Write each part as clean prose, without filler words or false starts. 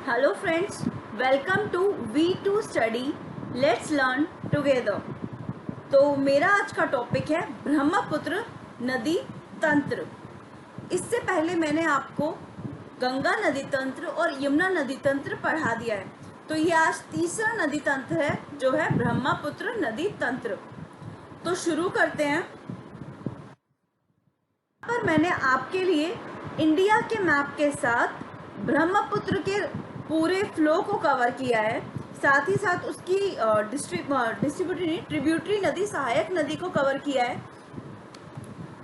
Hello friends, welcome to V2 study. Let's learn together. तो मेरा आज का टॉपिक है ब्रह्मपुत्र नदी तंत्र। इससे पहले मैंने आपको गंगा नदी तंत्र और यमुना नदी तंत्र पढ़ा दिया है। तो ये आज तीसरा नदी तंत्र है जो है ब्रह्मपुत्र नदी तंत्र। तो शुरू करते हैं। पर मैंने आपके लिए इंडिया के मैप के साथ ब्रह्मपुत्र के पूरे फ्लो को कवर किया है, साथ ही साथ उसकी ट्रिब्यूटरी नदी, सहायक नदी को कवर किया है।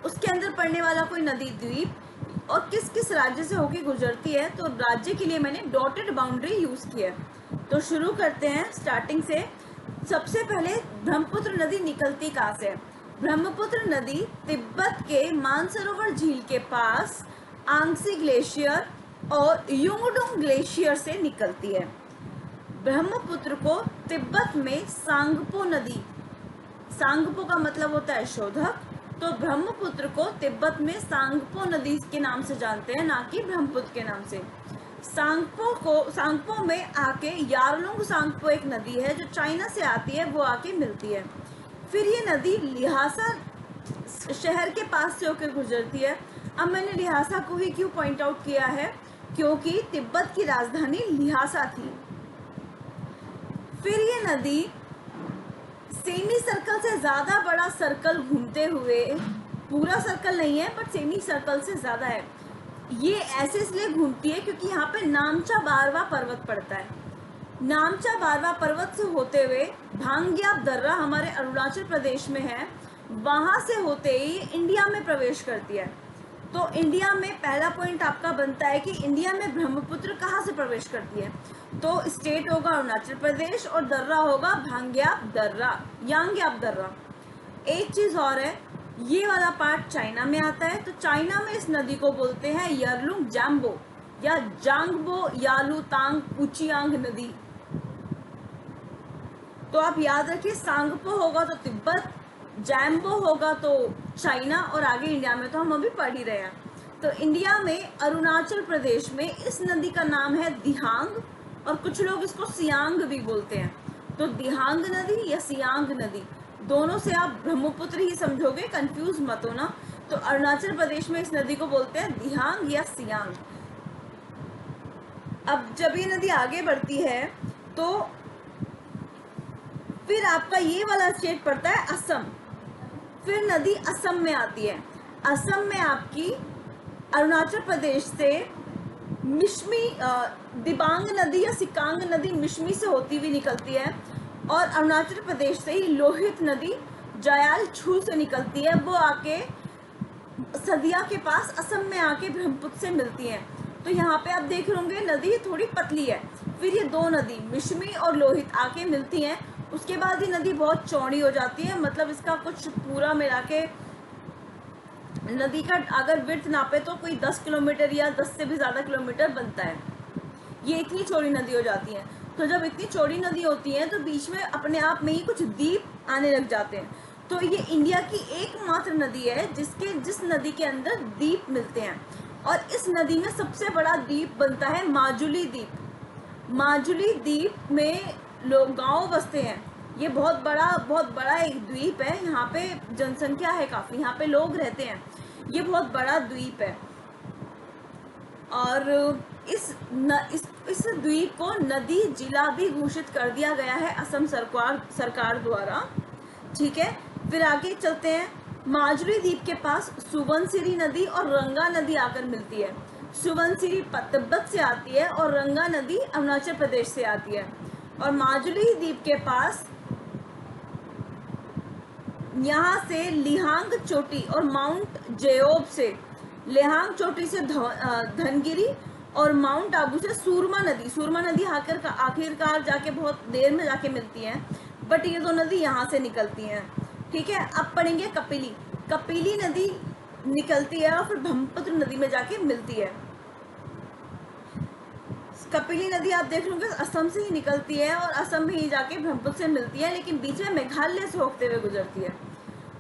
उसके अंदर पड़ने वाला कोई नदी द्वीप और किस किस राज्य से होकर गुजरती है, तो राज्य के लिए मैंने डॉटेड बाउंड्री यूज की है। तो शुरू करते हैं स्टार्टिंग से। सबसे पहले ब्रह्मपुत्र नदी निकलती कहाँ से है? ब्रह्मपुत्र नदी तिब्बत के मानसरोवर झील के पास आंगसी ग्लेशियर और युंगडुंग ग्लेशियर से निकलती है। ब्रह्मपुत्र को तिब्बत में सांगपो नदी, सांगपो का मतलब होता है शोधक, तो ब्रह्मपुत्र को तिब्बत में सांगपो नदी के नाम से जानते हैं, ना कि ब्रह्मपुत्र के नाम से। सांगपो में आके यारलुंग सांगपो एक नदी है जो चाइना से आती है, वो आके मिलती है। फिर ये नदी लिहासा शहर के पास से होकर गुजरती है। अब मैंने लिहासा को ही क्यों पॉइंट आउट किया है? क्योंकि तिब्बत की राजधानी लिहासा थी। फिर ये नदी सेमी सर्कल से ज्यादा बड़ा सर्कल घूमते हुए, पूरा सर्कल नहीं है बट सेमी सर्कल से ज्यादा है। ये ऐसे इसलिए घूमती है क्योंकि यहाँ पे नामचा बारवा पर्वत पड़ता है। नामचा बारवा पर्वत से होते हुए भांग्याप दर्रा हमारे अरुणाचल प्रदेश में है, वहां से होते ही इंडिया में प्रवेश करती है। तो इंडिया में पहला पॉइंट आपका बनता है कि इंडिया में ब्रह्मपुत्र कहाँ से प्रवेश करती है। तो स्टेट होगा अरुणाचल प्रदेश और दर्रा होगा भांग्याप दर्रा, यांग्याप दर्रा। एक चीज और है, ये वाला पार्ट चाइना में आता है, तो चाइना में इस नदी को बोलते हैं यरलुंग जाम्बो या जांगबो यालू तांग उचियांग नदी। तो आप याद रखिए, सांगपो होगा तो तिब्बत, जैम्बो होगा तो चाइना और आगे इंडिया में तो हम अभी पढ़ ही रहे हैं। तो इंडिया में अरुणाचल प्रदेश में इस नदी का नाम है दिहांग, और कुछ लोग इसको सियांग भी बोलते हैं। तो दिहांग नदी या सियांग नदी, दोनों से आप ब्रह्मपुत्र ही समझोगे, कंफ्यूज मत होना। तो अरुणाचल प्रदेश में इस नदी को बोलते हैं दिहांग या सियांग। अब जब ये नदी आगे बढ़ती है तो फिर आपका ये वाला स्टेट पड़ता है असम। फिर नदी असम में आती है। असम में आपकी अरुणाचल प्रदेश से मिश्मी दिबांग नदी या सिकांग नदी मिश्मी से होती हुई निकलती है, और अरुणाचल प्रदेश से ही लोहित नदी जयाल छू से निकलती है, वो आके सदिया के पास असम में आके ब्रह्मपुत्र से मिलती है। तो यहाँ पे आप देख रहे होंगे नदी थोड़ी पतली है। फिर ये दो नदी मिश्मी और लोहित आके मिलती हैं। उसके बाद ये नदी बहुत चौड़ी हो जाती है, मतलब इसका कुछ पूरा मिला के नदी का अगर विड्थ नापे तो कोई 10 किलोमीटर या 10 से भी ज़्यादा किलोमीटर बनता है। ये इतनी चौड़ी नदी हो जाती है। तो जब इतनी चौड़ी नदी होती है तो बीच में अपने आप में ही कुछ द्वीप आने लग जाते हैं। तो ये इंडिया की एकमात्र नदी है जिस नदी के अंदर द्वीप मिलते हैं, और इस नदी में सबसे बड़ा द्वीप बनता है माजुली द्वीप। माजुली द्वीप में लोग गांव बसते हैं। ये बहुत बड़ा एक द्वीप है। यहाँ पे जनसंख्या है काफी, यहाँ पे लोग रहते हैं। ये बहुत बड़ा द्वीप है, और इस द्वीप को नदी जिला भी घोषित कर दिया गया है असम सरकार द्वारा। ठीक है, फिर आगे चलते हैं। माजुली द्वीप के पास सुबनसिरी नदी और रंगा नदी आकर मिलती है। सुबनसिरी तिब्बत से आती है और रंगा नदी अरुणाचल प्रदेश से आती है। और माजुली द्वीप के पास यहाँ से लिहांग चोटी और माउंट जेओब से, लिहांग चोटी से धनगिरी और माउंट आबू से सूरमा नदी आखिरकार जाके बहुत देर में जाके मिलती है, बट ये दो नदी यहाँ से निकलती हैं। ठीक है, अब पढ़ेंगे कपिली नदी निकलती है और फिर ब्रह्मपुत्र नदी में जाके मिलती है। कपिली नदी आप देख लोगे असम से ही निकलती है और असम में ही जाके ब्रह्मपुत्र से मिलती है, लेकिन बीच में मेघालय से होते हुए गुजरती है।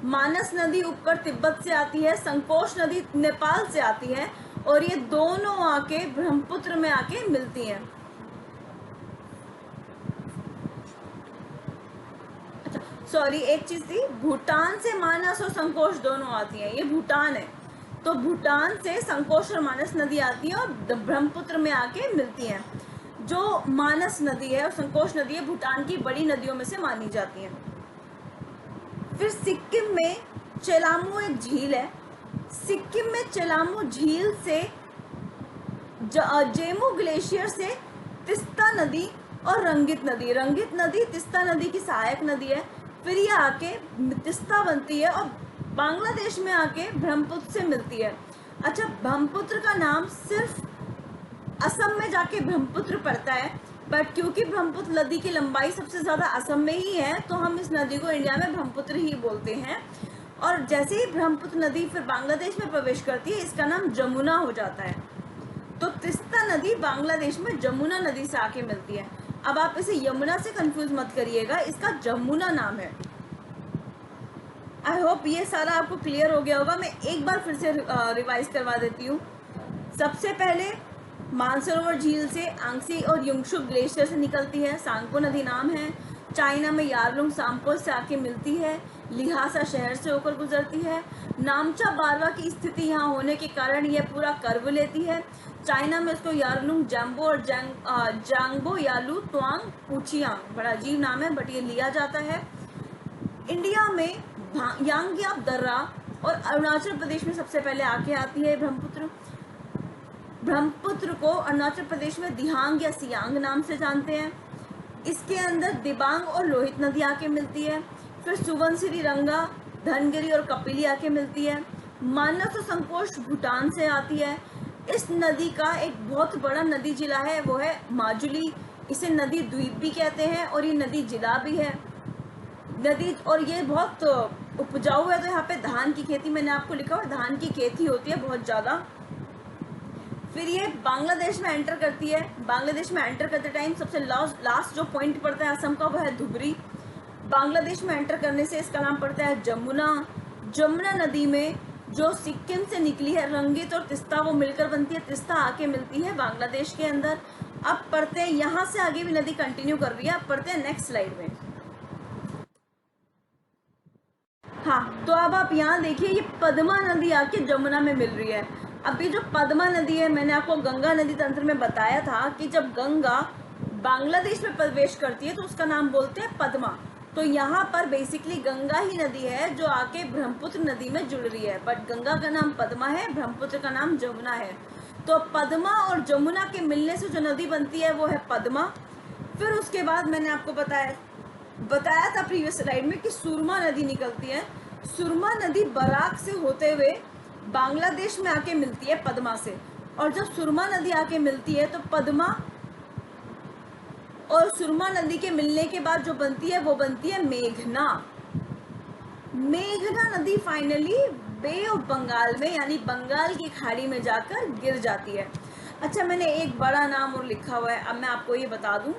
मानस नदी ऊपर तिब्बत से आती है, संकोश नदी नेपाल से आती है, और ये दोनों आके ब्रह्मपुत्र में आके मिलती हैं। सॉरी एक चीज थी, भूटान से मानस और संकोश दोनों आती हैं, ये भूटान है, तो भूटान से संकोश और मानस नदी आती है और ब्रह्मपुत्र में आके मिलती हैं। जो मानस नदी है और संकोश नदी है भूटान की बड़ी नदियों में से मानी जाती हैं। फिर सिक्किम में चेलामू एक झील है, सिक्किम में चेलामू झील से जेमू ग्लेशियर से तिस्ता नदी और रंगित नदी तिस्ता नदी की सहायक नदी है, फिर ये आके तिस्ता बनती है और बांग्लादेश में आके ब्रह्मपुत्र से मिलती है। अच्छा, ब्रह्मपुत्र का नाम सिर्फ असम में जाके ब्रह्मपुत्र पड़ता है, बट क्योंकि ब्रह्मपुत्र नदी की लंबाई सबसे ज़्यादा असम में ही है तो हम इस नदी को इंडिया में ब्रह्मपुत्र ही बोलते हैं। और जैसे ही ब्रह्मपुत्र नदी फिर बांग्लादेश में प्रवेश करती है इसका नाम जमुना हो जाता है। तो तिस्ता नदी बांग्लादेश में जमुना नदी से आके मिलती है। अब आप इसे यमुना से कंफ्यूज मत करिएगा, इसका जमुना नाम है। आई होप ये सारा आपको क्लियर हो गया होगा। मैं एक बार फिर से रिवाइज करवा देती हूँ। सबसे पहले मानसरोवर झील से आंगसी और युंगशुक ग्लेशियर से निकलती है, सांगपो नदी नाम है। चाइना में यारलुंग सांपो से आके मिलती है, लिहासा शहर से होकर गुजरती है। नामचा बारवा की स्थिति यहाँ होने के कारण यह पूरा कर्व लेती है। चाइना में इसको यारलुंग जैम्बो और जांगबो यालू त्वांग पुचियांग, बड़ा अजीब नाम है बट ये लिया जाता है। इंडिया में यांग्याप दर्रा और अरुणाचल प्रदेश में सबसे पहले आके आती है ब्रह्मपुत्र। ब्रह्मपुत्र को अरुणाचल प्रदेश में दिहांग या सियांग नाम से जानते हैं। इसके अंदर दिबांग और लोहित नदी आके मिलती है। फिर सुबनसिरी, रंगा, धनगिरी और कपिली आके मिलती है। मानस और संकोश भूटान से आती है। इस नदी का एक बहुत बड़ा नदी जिला है, वो है माजुली। इसे नदी द्वीप भी कहते हैं और ये नदी जिला भी है नदी, और ये बहुत उपजाऊ है। तो यहाँ पे धान की खेती, मैंने आपको लिखा हुआ धान की खेती होती है बहुत ज़्यादा। फिर ये बांग्लादेश में एंटर करती है। बांग्लादेश में एंटर करते टाइम सबसे लास्ट जो पॉइंट पड़ता है असम का वो है धुबरी। बांग्लादेश में एंटर करने से इसका नाम पड़ता है जमुना। जमुना नदी में जो सिक्किम से निकली है रंगित और तिस्ता वो मिलकर बनती है, तिस्ता आके मिलती है बांग्लादेश के अंदर। अब पढ़ते हैं, यहाँ से आगे भी नदी कंटिन्यू कर रही है। अब पढ़ते हैं नेक्स्ट स्लाइड में। हाँ, तो अब आप यहाँ देखिए, ये पद्मा नदी आके जमुना में मिल रही है। अब ये जो पद्मा नदी है, मैंने आपको गंगा नदी तंत्र में बताया था कि जब गंगा बांग्लादेश में प्रवेश करती है तो उसका नाम बोलते हैं पद्मा। तो यहाँ पर बेसिकली गंगा ही नदी है जो आके ब्रह्मपुत्र नदी में जुड़ रही है, बट गंगा का नाम पद्मा है, ब्रह्मपुत्र का नाम जमुना है। तो पद्मा और जमुना के मिलने से जो नदी बनती है वो है पद्मा। फिर उसके बाद मैंने आपको बताया था प्रीवियस स्लाइड में कि सुरमा नदी निकलती है। सुरमा नदी बराक से होते हुए बांग्लादेश में आके मिलती है पद्मा से, और जब सुरमा नदी आके मिलती है तो पद्मा और सुरमा नदी के मिलने के बाद जो बनती है वो बनती है मेघना। मेघना नदी फाइनली बे ऑफ बंगाल में यानी बंगाल की खाड़ी में जाकर गिर जाती है। अच्छा, मैंने एक बड़ा नाम और लिखा हुआ है, अब मैं आपको ये बता दूं।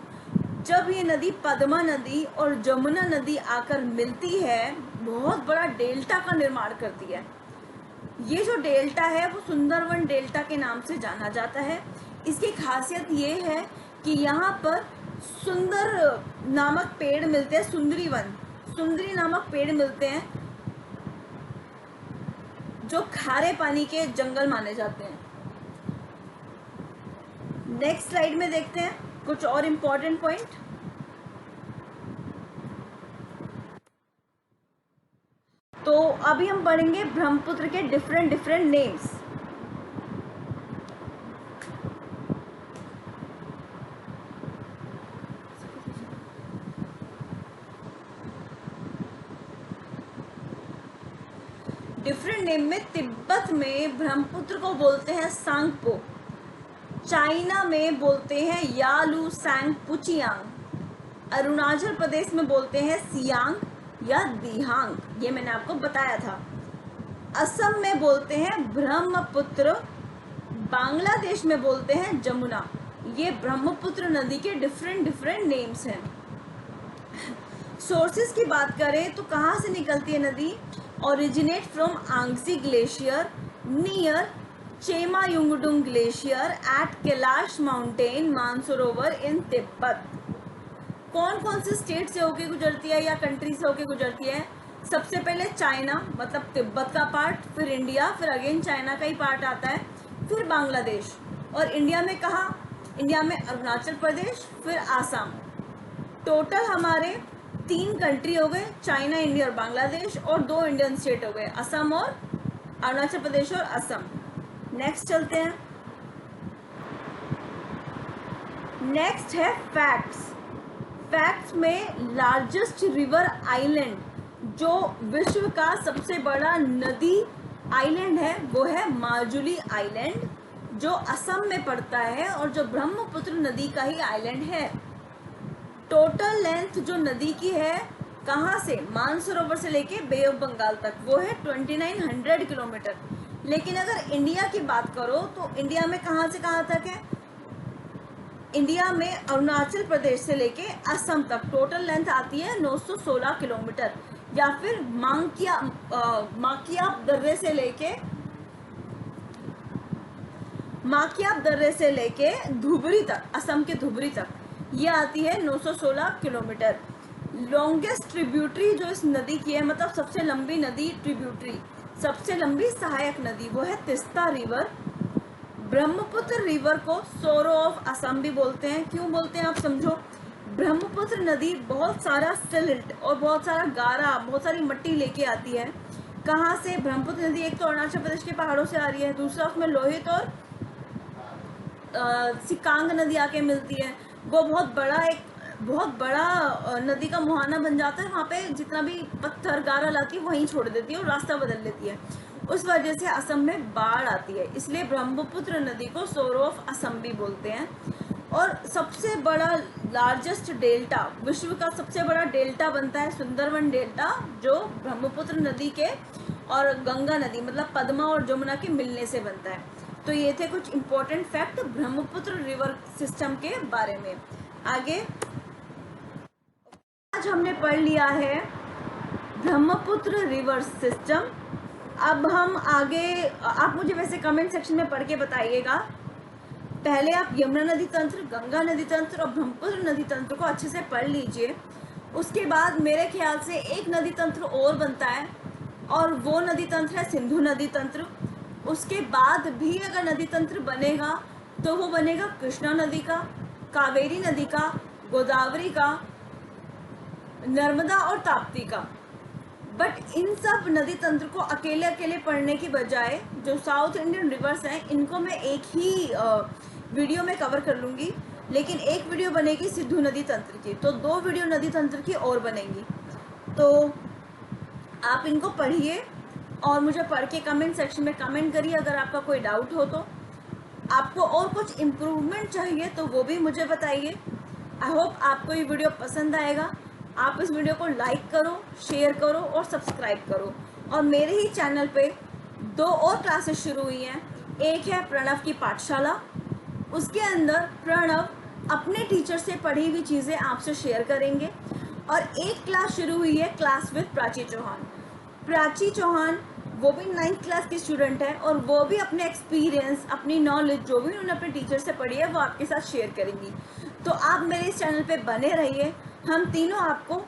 जब ये नदी पद्मा नदी और जमुना नदी आकर मिलती है बहुत बड़ा डेल्टा का निर्माण करती है। ये जो डेल्टा है वो सुंदरवन डेल्टा के नाम से जाना जाता है। इसकी खासियत ये है कि यहाँ पर सुंदर नामक पेड़ मिलते हैं, सुंदरी नामक पेड़ मिलते हैं जो खारे पानी के जंगल माने जाते हैं। नेक्स्ट स्लाइड में देखते हैं कुछ और इम्पोर्टेंट पॉइंट। तो अभी हम पढ़ेंगे ब्रह्मपुत्र के डिफरेंट नेम्स। डिफरेंट नेम में तिब्बत में ब्रह्मपुत्र को बोलते हैं सांगपो, चाइना में बोलते हैं यालू सांग पुचियांग, अरुणाचल प्रदेश में बोलते हैं सियांग या दिहांग, ये मैंने आपको बताया था। असम में बोलते हैं ब्रह्मपुत्र, बांग्लादेश में बोलते हैं जमुना। ये ब्रह्मपुत्र नदी के डिफरेंट नेम्स हैं। सोर्सेज की बात करें तो कहाँ से निकलती है नदी? Originate from Angsi glacier near Chemayungdung glacier at Kailash mountain Mansarovar in Tibet. कौन कौन से स्टेट से होके गुजरती है या कंट्री से होके गुजरती है? सबसे पहले चाइना, मतलब तिब्बत का पार्ट, फिर इंडिया, फिर अगेन चाइना का ही पार्ट आता है, फिर बांग्लादेश, और इंडिया में कहाँ? इंडिया में अरुणाचल प्रदेश, फिर आसाम। टोटल हमारे 3 कंट्री हो गए, चाइना, इंडिया और बांग्लादेश, और 2 इंडियन स्टेट हो गए, असम और अरुणाचल प्रदेश और असम। नेक्स्ट चलते हैं। नेक्स्ट है फैक्ट्स। फैक्ट्स में लार्जेस्ट रिवर आइलैंड, जो विश्व का सबसे बड़ा नदी आइलैंड है, वो है माजुली आइलैंड, जो असम में पड़ता है और जो ब्रह्मपुत्र नदी का ही आइलैंड है। टोटल लेंथ जो नदी की है, कहाँ से? मानसरोवर से लेके बे ऑफ बंगाल तक, वो है 2900 किलोमीटर। लेकिन अगर इंडिया की बात करो तो इंडिया में कहाँ से कहाँ तक है? इंडिया में अरुणाचल प्रदेश से लेके असम तक टोटल लेंथ आती है 916 किलोमीटर, या फिर माकियाब दर्रे से लेके धुबरी तक, असम के धुबरी तक, ये आती है 916 किलोमीटर। लॉन्गेस्ट ट्रिब्यूटरी जो इस नदी की है, मतलब सबसे लंबी नदी ट्रिब्यूटरी, सबसे लंबी सहायक नदी, वो है तिस्ता रिवर। ब्रह्मपुत्र रिवर को सोरो ऑफ असम भी बोलते हैं। क्यों बोलते हैं आप समझो। ब्रह्मपुत्र नदी बहुत सारा सिल्ट और बहुत सारा गारा, बहुत सारी मिट्टी लेके आती है। कहाँ से? ब्रह्मपुत्र नदी एक तो अरुणाचल प्रदेश के पहाड़ों से आ रही है, दूसरा उसमें लोहित और सिकांग नदी आके मिलती है। वो बहुत बड़ा नदी का मुहाना बन जाता है, वहाँ पे जितना भी पत्थर गारा लाती है वहीं छोड़ देती है और रास्ता बदल लेती है। उस वजह से असम में बाढ़ आती है, इसलिए ब्रह्मपुत्र नदी को सोरो ऑफ असम भी बोलते हैं। और सबसे बड़ा लार्जेस्ट डेल्टा, विश्व का सबसे बड़ा डेल्टा बनता है सुंदरवन डेल्टा, जो ब्रह्मपुत्र नदी के और गंगा नदी, मतलब पद्मा और जमुना के मिलने से बनता है। तो ये थे कुछ important fact Brahmaputra river system के बारे में। आगे आज हमने पढ़ लिया है ब्रह्मपुत्र रिवर सिस्टम। अब हम आगे, आप मुझे वैसे कमेंट सेक्शन में पढ़ के बताइएगा, पहले आप यमुना नदी तंत्र, गंगा नदी तंत्र और ब्रह्मपुत्र नदी तंत्र को अच्छे से पढ़ लीजिए। उसके बाद मेरे ख्याल से एक नदी तंत्र और बनता है, और वो नदी तंत्र है सिंधु नदी तंत्र। उसके बाद भी अगर नदी तंत्र बनेगा तो वो बनेगा कृष्णा नदी का, कावेरी नदी का, गोदावरी का, नर्मदा और ताप्ती का। बट इन सब नदी तंत्र को अकेले अकेले पढ़ने की बजाय जो साउथ इंडियन रिवर्स हैं, इनको मैं एक ही वीडियो में कवर कर लूँगी। लेकिन एक वीडियो बनेगी सिंधु नदी तंत्र की, तो 2 वीडियो नदी तंत्र की और बनेंगी। तो आप इनको पढ़िए और मुझे पढ़ के कमेंट सेक्शन में कमेंट करिए अगर आपका कोई डाउट हो तो। आपको और कुछ इम्प्रूवमेंट चाहिए तो वो भी मुझे बताइए। आई होप आपको ये वीडियो पसंद आएगा। आप इस वीडियो को लाइक करो, शेयर करो और सब्सक्राइब करो। और मेरे ही चैनल पे 2 और क्लासेस शुरू हुई हैं। एक है प्रणव की पाठशाला, उसके अंदर प्रणव अपने टीचर से पढ़ी हुई चीज़ें आपसे शेयर करेंगे। और एक क्लास शुरू हुई है क्लास विद प्राची चौहान। प्राची चौहान वो भी 9th क्लास की स्टूडेंट है और वो भी अपने एक्सपीरियंस, अपनी नॉलेज जो भी उन्होंने अपने टीचर से पढ़ी है वो आपके साथ शेयर करेंगी। तो आप मेरे इस चैनल पे बने रहिए। हम तीनों आपको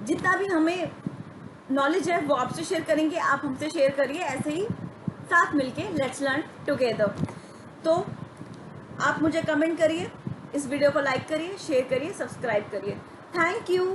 जितना भी हमें नॉलेज है वो आपसे शेयर करेंगे, आप हमसे शेयर करिए, ऐसे ही साथ मिलके लेट्स लर्न टुगेदर। तो आप मुझे कमेंट करिए, इस वीडियो को लाइक करिए, शेयर करिए, सब्सक्राइब करिए। Thank you.